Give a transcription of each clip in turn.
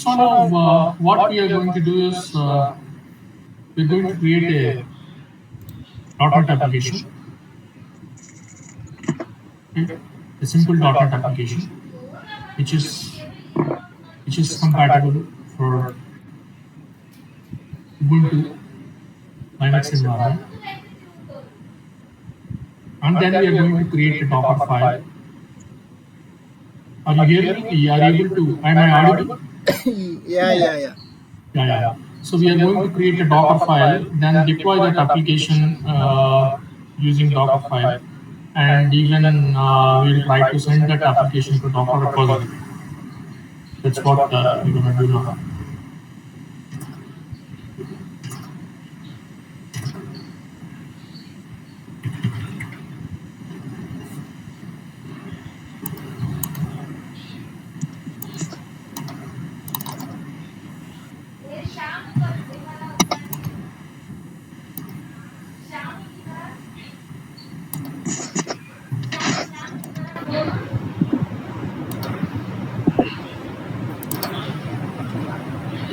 So now what we are going to do is we're going to create a .NET application, okay? A simple .NET application, which is which is compatible for Ubuntu Linux environment, and then we are going to create a Docker file. Are you hearing me? Are you able to? Am I audible? Yeah. Yeah, yeah. So we are going to create a Docker file, then deploy that application using Docker file, and even we'll try to send that application to Docker repository. That's what we're gonna do now.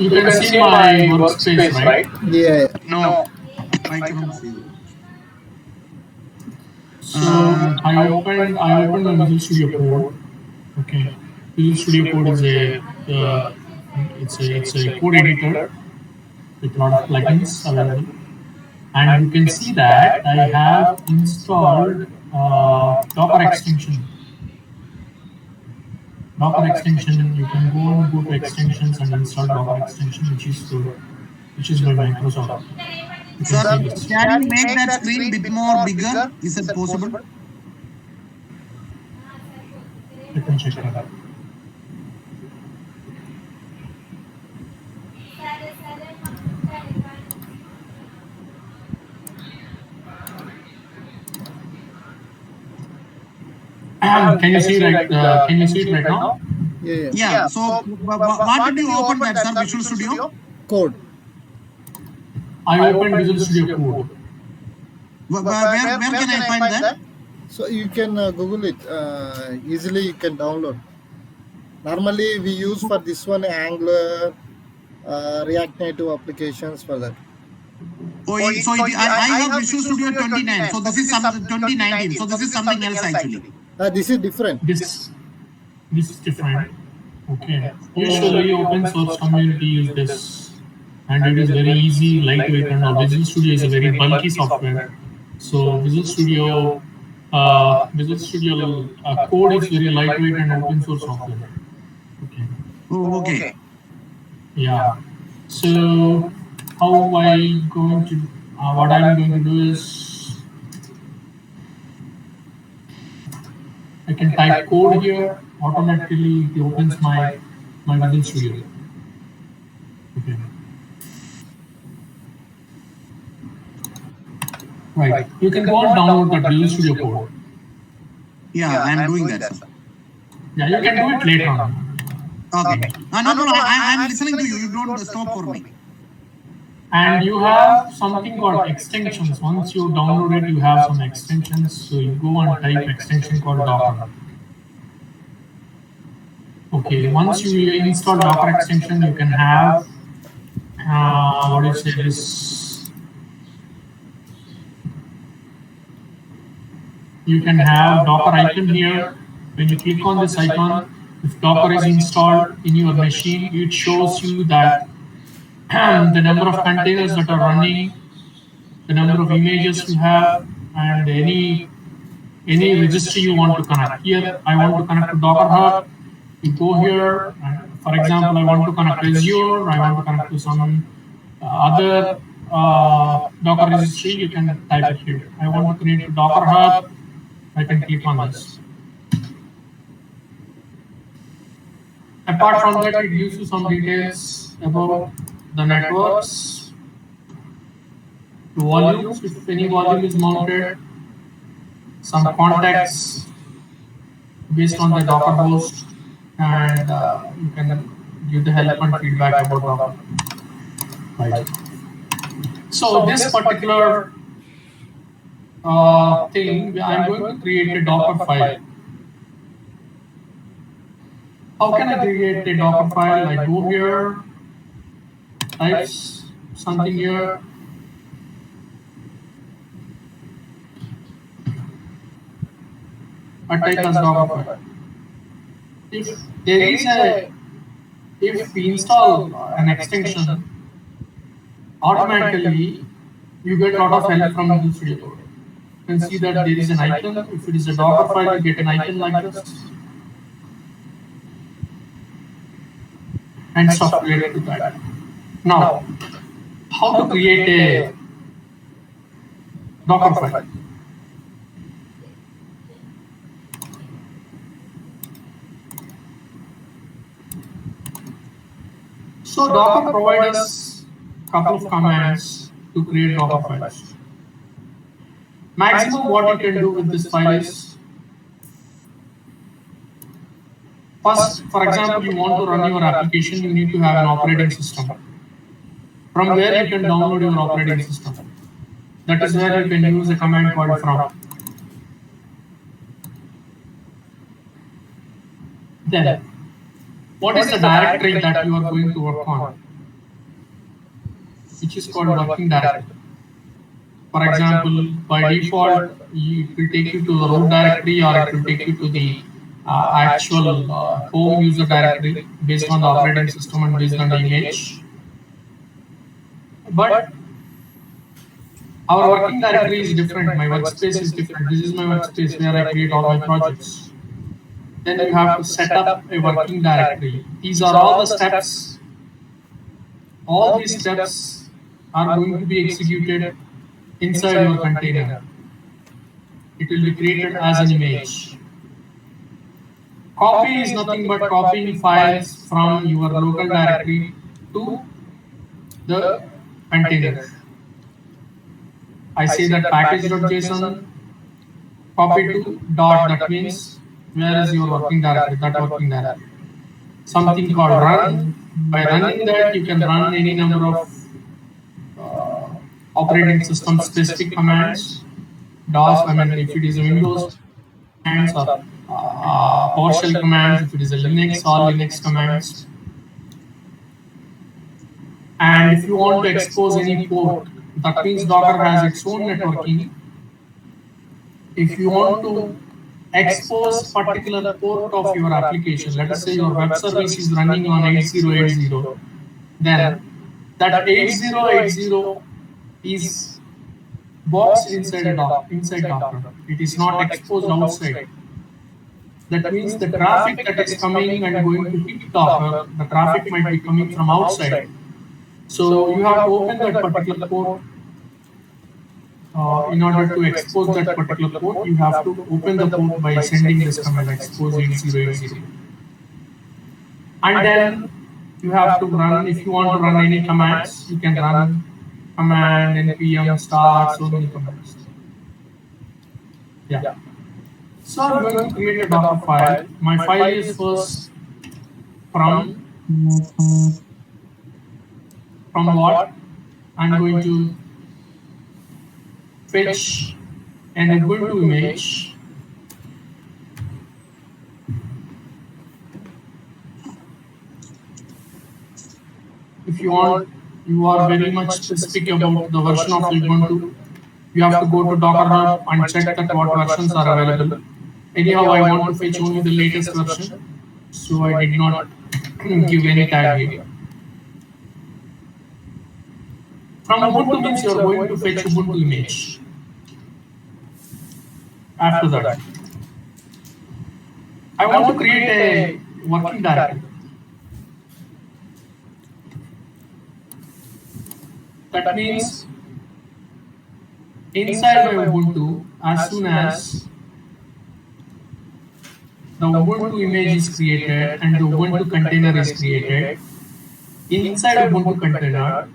You can see my workspace, right? Yeah. No, I cannot see it. So I opened my Visual Studio Code. Okay, Visual Studio Code is uh, it's a code editor with a lot of plugins available, and you can see that I have installed Docker extension. Docker extension. You can go to extensions and install Docker extension, which is by Microsoft. You can Sir, see this. can you make that screen bit more bigger? Is it possible? Let me check that out. Can you see right? Can you see it right now? Yeah. Yeah. So, what did you open that, sir? Visual Studio? Code. I opened Visual Studio Code. Where can I find that? So you can Google it. Easily you can download. Normally we use for this one Angular, React Native applications for that. I have Visual Studio 29. So this is some 2019. So this is something else actually. This is different. This is different. Okay. Usually open source community use this, and it is very easy, lightweight, and all. Visual Studio is a very bulky software. So Visual Studio code is very lightweight and open source software. Okay. Oh, okay. Yeah. So how I going to what I'm going to do is I can type code here. Automatically it opens my Visual Studio. Okay. Right. You can go and download that Visual Studio code. Yeah, I'm doing that, sir. Yeah, you can do it later on. Okay. No. I'm listening to you. You don't stop for me. And you have something called extensions. Once you download it, you have some extensions. So you go and type extension called Docker. Okay, once you install Docker extension, you can have what do you say this? You can have Docker icon here. When you click on this icon, if Docker is installed in your machine, it shows you that the number of containers that are running, the number of images you have, and any registry you want to connect. Here, I want to connect to Docker Hub. You go here, and for example, I want to connect to Azure, I want to connect to some other Docker registry, you can type it here. I want to create a Docker Hub, I can click on this. Apart from that, it gives you some details about the networks, volumes, if any volume is mounted, some contacts based on the Docker host, and you can give the help and feedback about Docker. Right. So this particular thing, I'm going to create a Docker file. How can I create a Docker file? I go here, type something here. I type as Docker file. If there is if we install an extension, automatically you get a lot of help from Visual Studio Code. You can see that there is an icon. If it is a Docker file, you get an icon like this. And stuff related to that. Now, how to create a Docker file? So Docker provides us a couple of commands to create Docker files. Maximum what you can do with this file is, first, for example, you want to run your application, you need to have an operating system. From where you can download your operating system. That is where you can use a command called from. Then, what is the directory that you are going to work on? Which is called working directory. For example, by default, it will take you to the root directory, or it will take you to the actual home user directory based on the operating system and based on the image. But our working directory is different. My workspace is different. This is my workspace where I create all my projects. Then you have to set up a working directory. These are all the steps. All these steps are going to be executed inside your container. It will be created as an image. Copy is nothing but copying files from your local directory to the container. I say that package.json, copy to dot, that means where is your working directory, that working directory. Something called run. By running that, you can run any number of operating system specific commands. DOS, I mean, if it is a Windows commands, or PowerShell commands, if it is a Linux, all Linux commands. And if you want to expose any port, that means Docker has its own networking. If you want to expose particular port of your application, let us say your web service is running on 8080, then that 8080 is boxed inside Docker. It is not exposed outside. That means the traffic that is coming and going to hit Docker, the traffic might be coming from outside. So you have to open that particular port. In order to expose that particular port, you have to open the port by sending this command expose 8080. And then you have to run, if you want to run any commands, you can run command npm start, so many commands. Yeah. So I'm going to create a Docker file. My file is first from what? I'm going to fetch an Ubuntu image. If you want, you are very much specific about the version of Ubuntu, you have to go to Docker Hub and check that what versions are available. Anyhow, I want to fetch only the latest version, so I did not give any tag here. From Ubuntu means you are going to fetch Ubuntu image. After that, I want to create a working directory. That means inside my Ubuntu, as soon as the Ubuntu image is created and the Ubuntu container is created, inside Ubuntu container,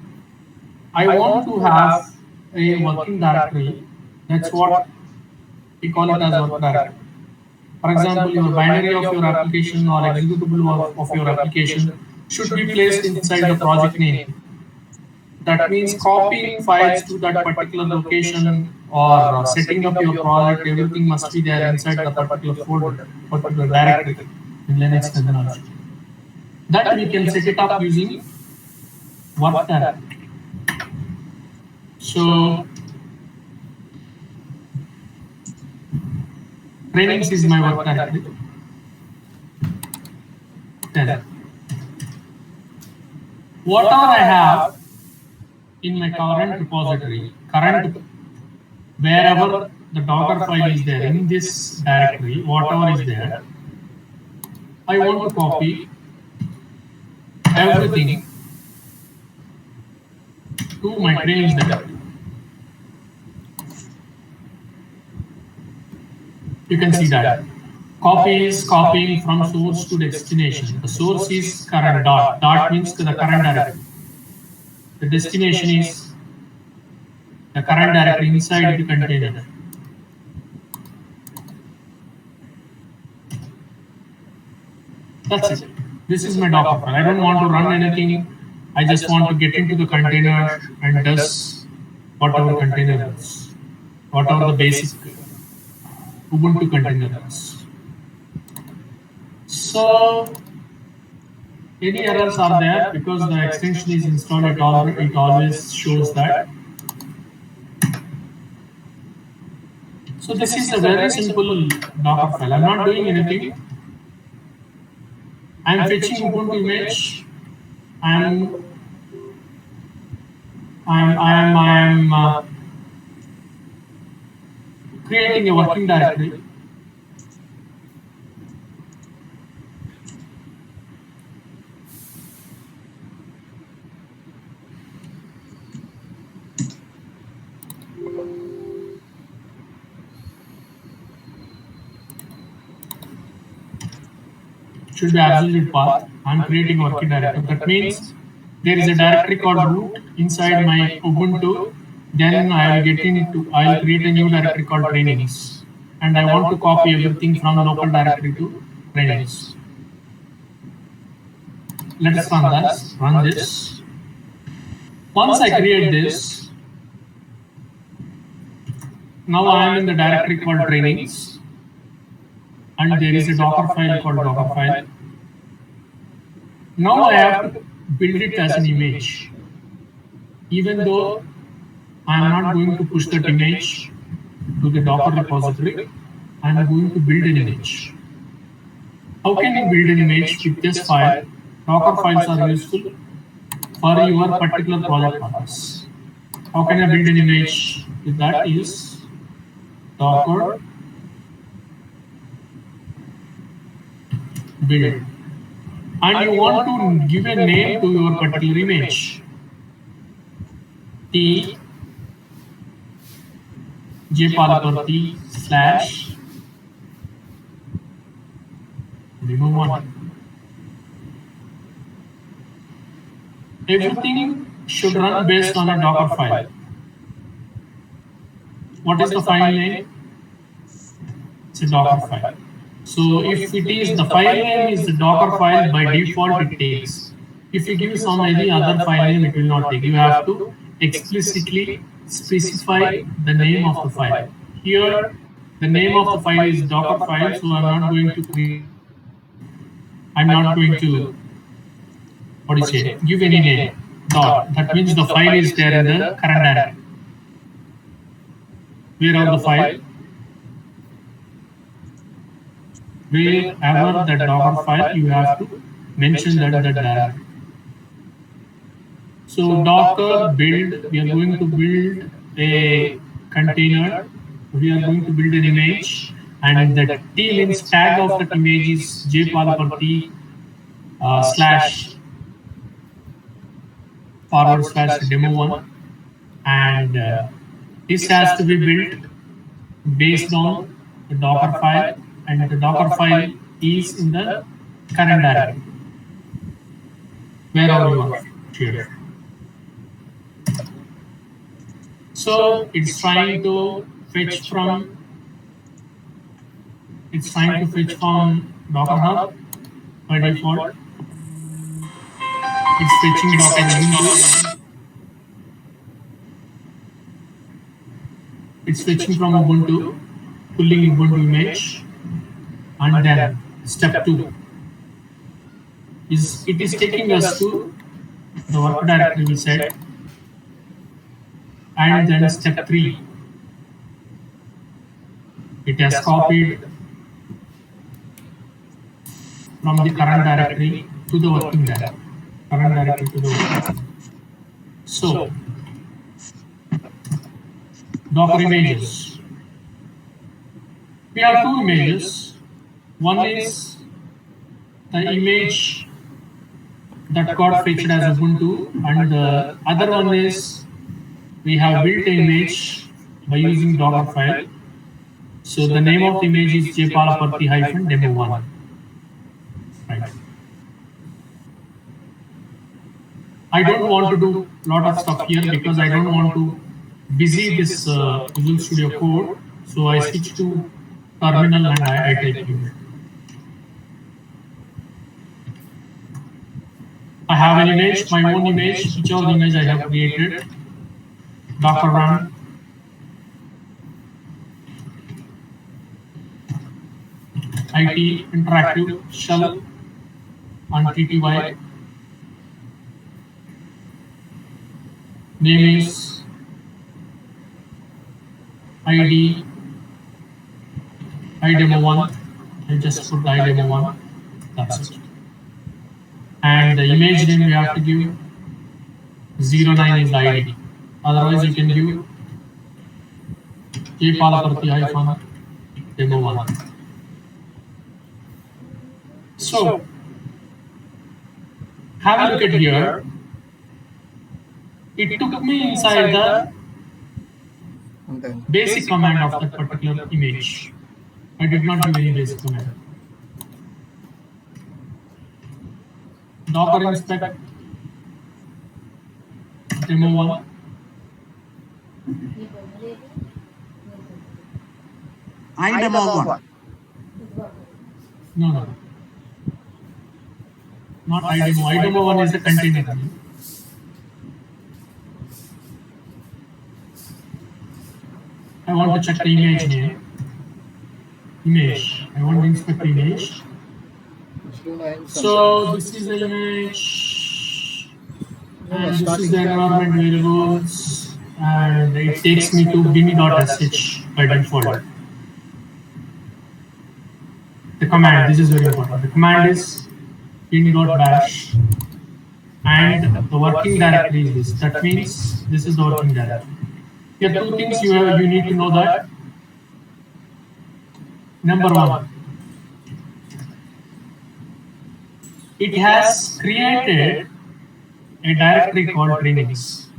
I want to have a working directory. That's what we call it as working directory. For example, your binary of your application or executable of your application should be placed inside the project name. That means copying files to that particular location or setting up your project, everything must be there inside the particular folder, particular directory in Linux terminology. that we can set it up using work directory. So trainings is my work directory. Then whatever I have in my current repository, wherever the Docker file is there in this directory, whatever is there, I want to copy everything to my trainings directory. You can see that. Copy is copying from source to destination. The source is current dot. Dot means the current directory. The destination is the current directory inside the container. That's it. This is my Docker file. I don't want to run anything. I just want to get into the container and does whatever container does, whatever the basic Ubuntu container does. So any errors are there because the extension is installed. It always shows that. So this is a very simple Docker file. I'm not doing anything. I'm fetching Ubuntu image. I'm creating a working directory. Should be absolute path. I'm creating a working directory. That means there is a directory called root inside my Ubuntu. Then I'll create a new directory called trainings. And I want to copy everything from local directory to trainings. Let's run this. Once I create this, now I am in the directory called trainings. And there is a Docker file called Docker file. Now I have to build it as an image. Even though I am not going to push that image to the Docker repository, I am going to build an image. How can you build an image with this file? Docker files are useful for your particular project purpose. How can I build an image? With that is Docker build. And you want to give a name to your particular image. T jpalaparthi / remove one. Everything should run based on a Docker file. What is the file name? It's a Docker file. So if it is the file name is the Docker file, by default it takes. If you give some any other file name, it will not take. You have to explicitly specify the name of the file. Here, the name of the file is Docker file, so I'm not going to create. I'm not going to give any name. Dot. That means the file is there in the current directory. Where are the file? Wherever the Docker file, you have to mention that directory. So Docker build, we are going to build a container, we are going to build an image, and the T means tag of that image is jpalaparthi / demo1, and this has to be built based on the Docker file, and the Docker file is in the current directory wherever you are here. So it's trying to fetch from Docker Hub by default. It's fetching Docker Ubuntu. It's fetching from Ubuntu, pulling Ubuntu image, and then step 2. it is taking us to the work directory we said, and then step 3. It has copied from the current directory to the working directory. Current directory to the working. So, Docker images. We have 2 images. One is the image that got fetched as Ubuntu, and the other one is we have built an image by using Docker file. So the name of the image is jpalaparthi-demo1. Right. I don't want to do a lot of stuff here because I don't want to busy this Visual Studio Code. So I switch to terminal and I type it. I have an image, my own image, which are the image I have created. Docker run. IT interactive shell on TTY. Name is ID idemo1. I just put idemo1. That's it. And the image name we have to give 09 is the ID. Otherwise, you can give jpalaparthi-demo1. So, have a look at here. It took me inside the basic command of that particular image. I did not give any basic command. Docker inspect demo1. idemo1. No. Not idemo. Idemo1 is the container. I want to check the image name. Image. I want to inspect the image. So this is the image, and this is the environment variables, and it takes me to bin.sh by default. The command, this is very important. The command is bin.bash, and the working directory is this. That means this is the working directory. Here are 2 things you need to know that. Number 1, it has created a directory called trainings.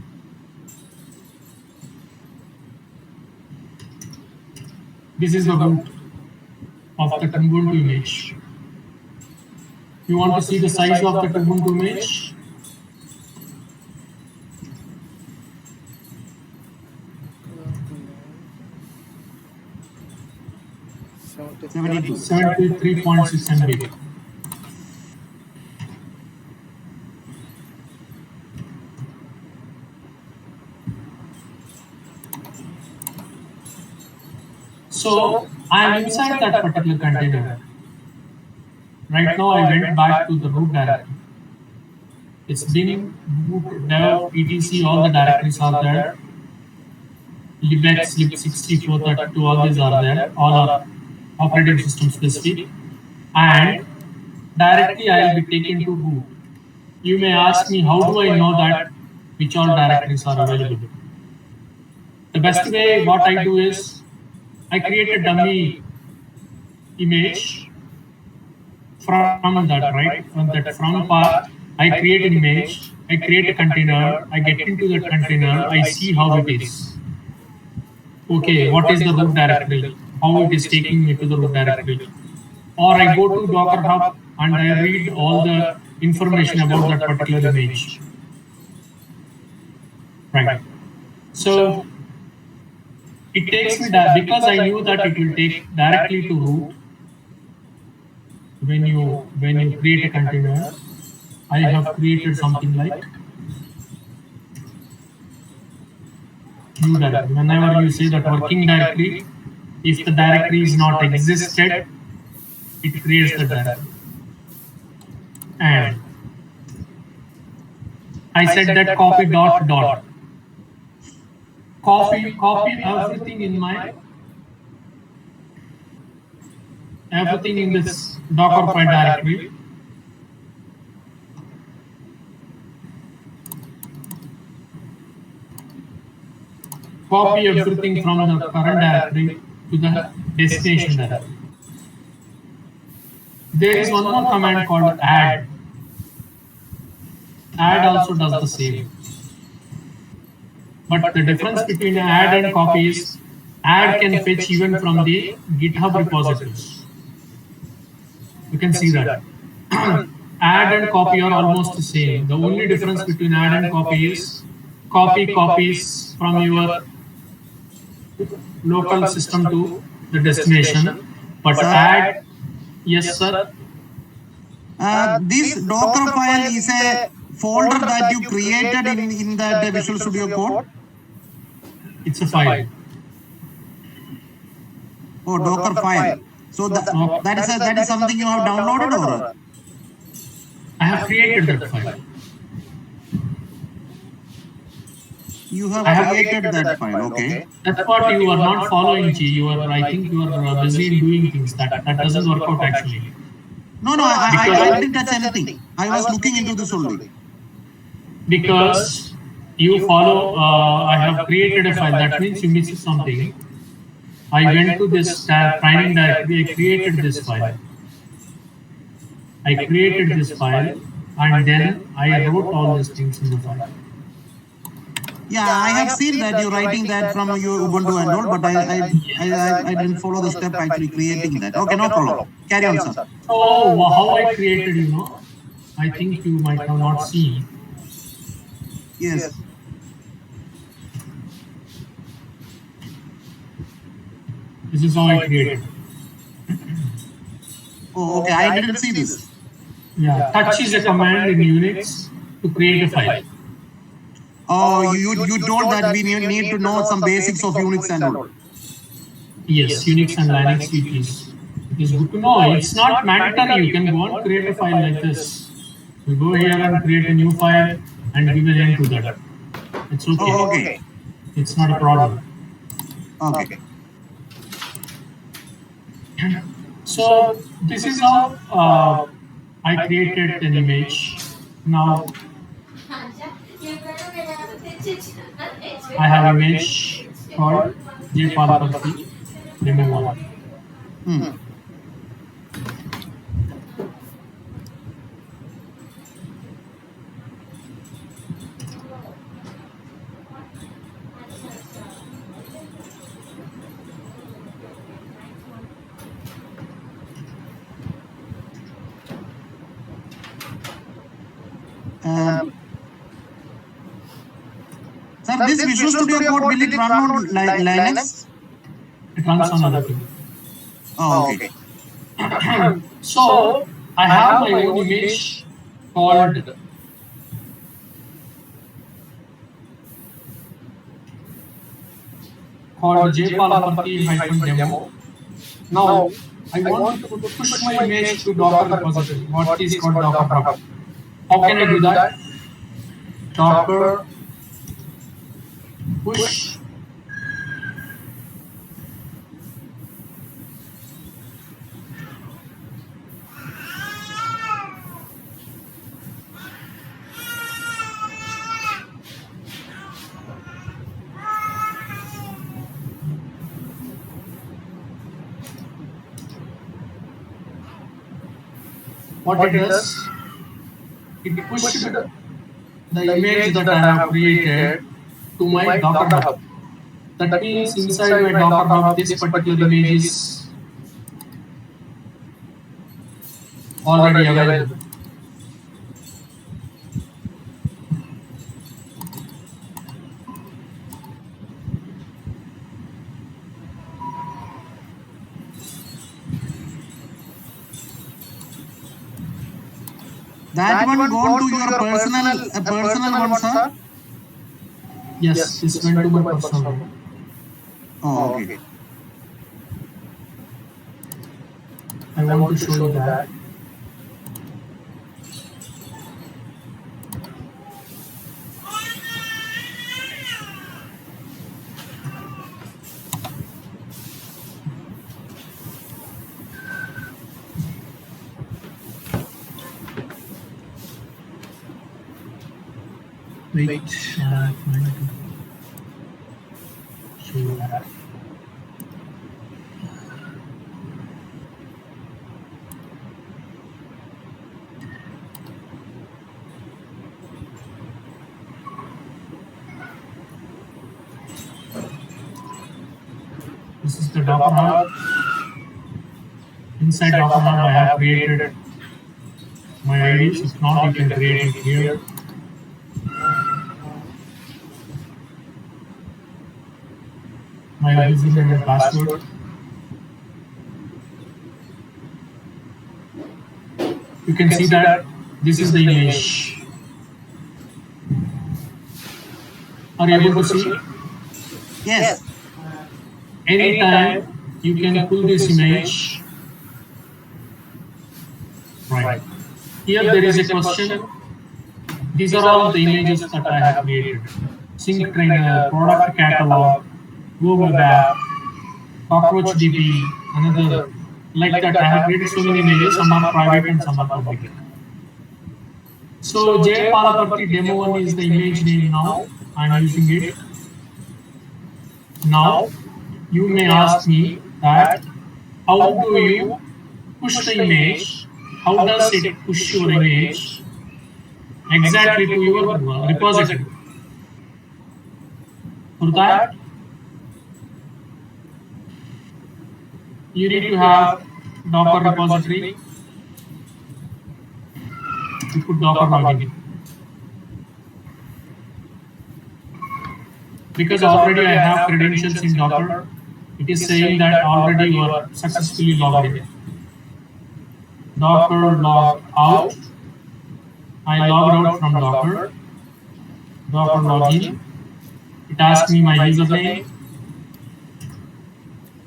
This is the root of the Ubuntu image. You want to see the size of the Ubuntu image? $72. 73.6 MB. So I am inside that particular container. Right now I went back to the root directory. It's been root, dev, etc. All the directories are there. Libex, lib60, 432, all these are there. All are operating system specific. And directly I will be taken to root. You may ask me, how do I know that which all directories are available? The best way, what I do is, I create a dummy image from that, right? From that from part, I create an image, I create a container, I get into that container, I see how it is. Okay, what is the root directory? How it is taking me to the root directory? Or I go to Docker Hub and I read all the information about that particular image. Right. So it takes me that because I knew that it will take directly to root. When you create a container, I have created something like new directory. Whenever you say that working directory, if the directory is not existed, it creates the directory. and I said that copy dot dot. Copy everything in this Docker file directory. Copy everything from the current directory to the destination directory. There is one more command called add. Add also does the same. But the difference between add and copy is add can fetch even from the GitHub repositories. You can see that. Add and copy are almost the same. The only difference between add and copy is copy copies from your local system to the destination. But add, yes sir. This Docker file is a folder that you created in the Visual Studio Code. It's a file. Oh, Docker file. So that is something you have downloaded, or I have created that file. you have created that file? Okay. That's what you are not following, G. I think you are busy in doing things. That doesn't work out actually. No, I didn't touch anything. I was looking into this only. Because you follow, I have created a file. That means you missed something. I went to this training directory. I created this file. And then I wrote all these things in the file. Yeah, I have seen that you're writing that from your Ubuntu and all, but I didn't follow the step actually creating that. Okay, no problem. Carry on, sir. So how I created, I think you might have not seen. Yes. This is how I created. Oh, okay. I didn't see this. Yeah, touch is a command in Unix to create a file. Oh, you told that we need to know some basics of Unix and all. Yes, Unix and Linux it is good to know. It's not mandatory. You can go and create a file like this. You go here and create a new file and give a name to that. It's okay. Oh, okay. It's not a problem. Okay. So this is how I created an image. Now I have image called JPalParthi demo 1. Sir, this Visual Studio Code, will it run on Linux? It runs on other thing. Oh, okay. So I have my own image called JPalParthi-demo. Now I want to push my image to Docker repository. What is called Docker Hub? How can I do that? Docker push what it does, it pushes the image that I have created to my Docker Hub. That means inside my Docker Hub, this particular image is already available. That one go to your personal one, sir? Yes, this went to my personal one. Oh, okay. I want to show you that. Wait, I'm trying to show you that. This is the Docker Hub. Inside Docker Hub, I have created my IDs. If not, you can create it here. My username and password. You can see that this is the image. Are you able to see? Yes. Anytime you can pull this image. Right. Here there is a question. These are all the images that I have created. Sync Trainer, Product Catalog, Google App, Cockroach DB, another. Like that, I have created so many images. Some are private and some are public. So J Palaparthi demo one is the image name now. I am using it. Now you may ask me that how do you push the image? How does it push your image exactly to your repository? For that, you need to have Docker repository. You put Docker login. Because already I have credentials in Docker, it is saying that already you are successfully logged in. Docker log out. I logged out from Docker. Docker login. It asks me my username.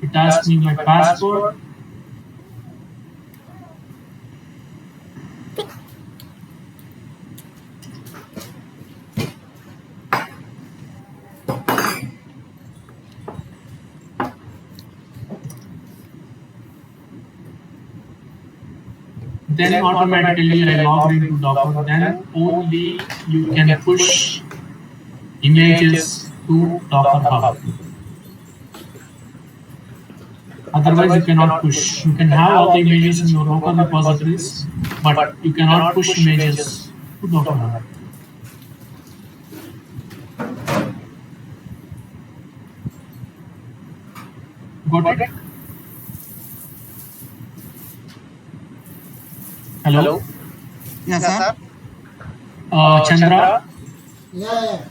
It asks me my password. Then automatically I log into Docker. Then only you can push images to Docker Hub. Otherwise, you cannot push. You can have all the images in your local repositories, but you cannot push images to Docker Hub. Got it? Hello? Yes, sir. Chandra? Yeah.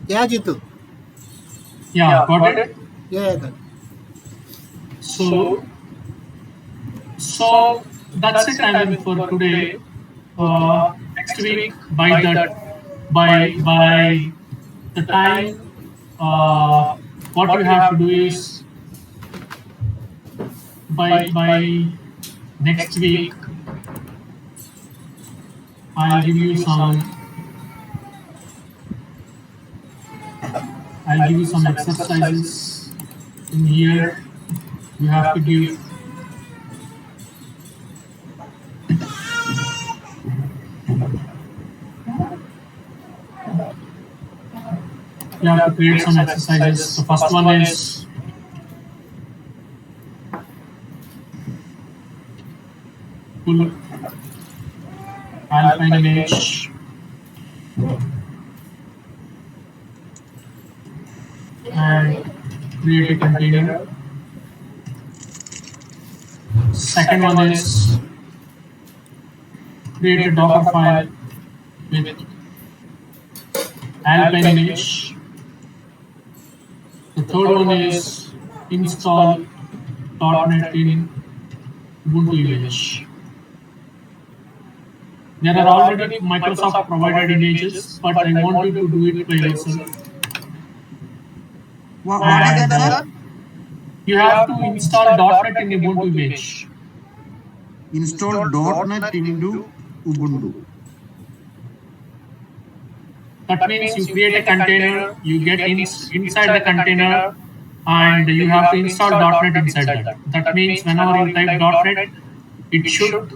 Yeah, Jitu. Yeah, got it? Yeah, got it. So that's it. I mean for today. Next week by the time, what you have to do is by next week I'll give you some exercises in here. You have to give create some exercises. The first one is pull Alpine image and create a container. Second one is create a Docker file with Alpine image. The third one is install .NET in Ubuntu image. There are already Microsoft provided images, but I want you to do it by yourself. What is that, sir? You have to install .NET in Ubuntu image. Install .NET into Ubuntu. That means you create a container, you get inside the container, and you have to install .NET inside that. That means whenever you type .NET, it should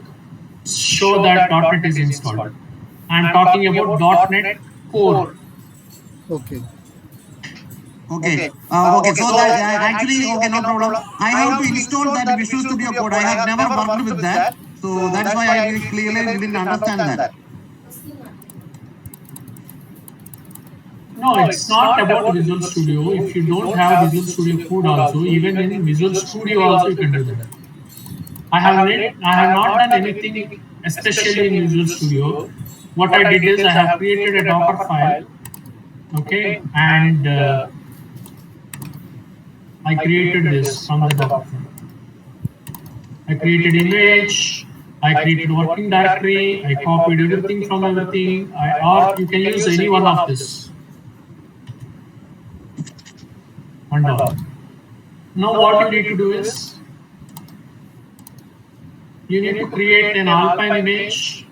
show that .NET is installed. I'm talking about .NET Core. Okay. Okay. Okay. So that actually, okay, no problem. I have to install that Visual Studio Code. I have never worked with that, so that's why I clearly didn't understand that. No, it's not about Visual Studio. If you don't have Visual Studio Code also, even in Visual Studio also you can do that. I have not done anything especially in Visual Studio. What I did is I have created a Docker file, okay, and I created this from the Docker file. I created image, I created working directory, I copied everything from everything, or you can use any one of this. And all. Now what you need to do is, you need to create an Alpine image.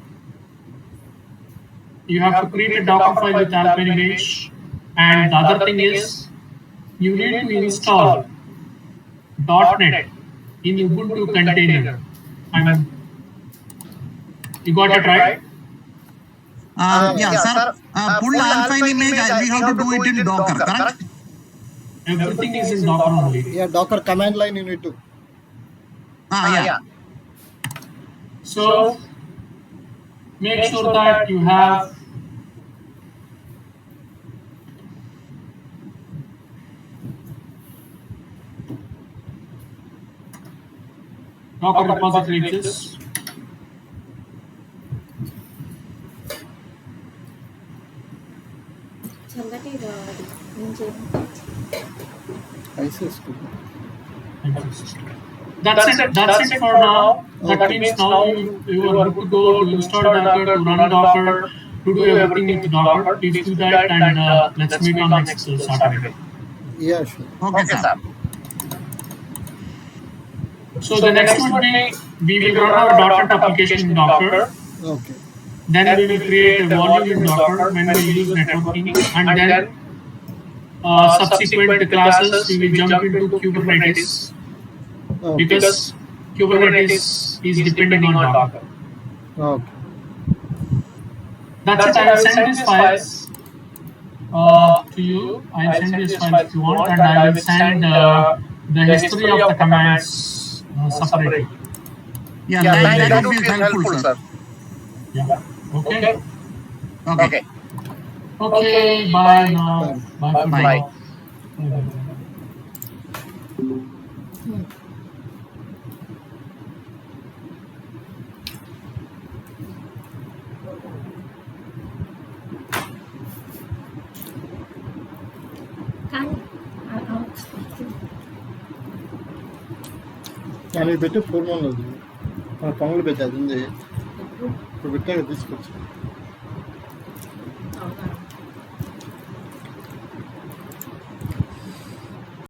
You have to create a Docker file with Alpine image. And the other thing is, you need to install .NET in Ubuntu container. You got it right? Yeah, sir. Pull Alpine image, we have to do it in Docker, correct? Everything is in Docker only. Yeah, Docker command line you need to. Yeah. So make sure that you have Docker repository exists. That's it for now. That means now you are good to go to install Docker, to run Docker, to do everything with Docker. Please do that, and let's meet on next Saturday. Yeah, sure. Okay, sir. So the next would be, we will run our .NET application in Docker. Okay. Then we will create a volume in Docker when we use networking, and then subsequent classes we will jump into Kubernetes, because Kubernetes is depending on Docker. Okay. That's it. I will send these files to you. I will send these files if you want, and I will send the history of the commands separately. Yeah, that would be helpful, sir. Yeah. Okay. Okay. Okay. Bye now. Bye for now. నేను పెట్టి 4 మంది మన పొంగలు పెట్టేది ఉంది ఇప్పుడు పెట్టాక తీసుకొచ్చి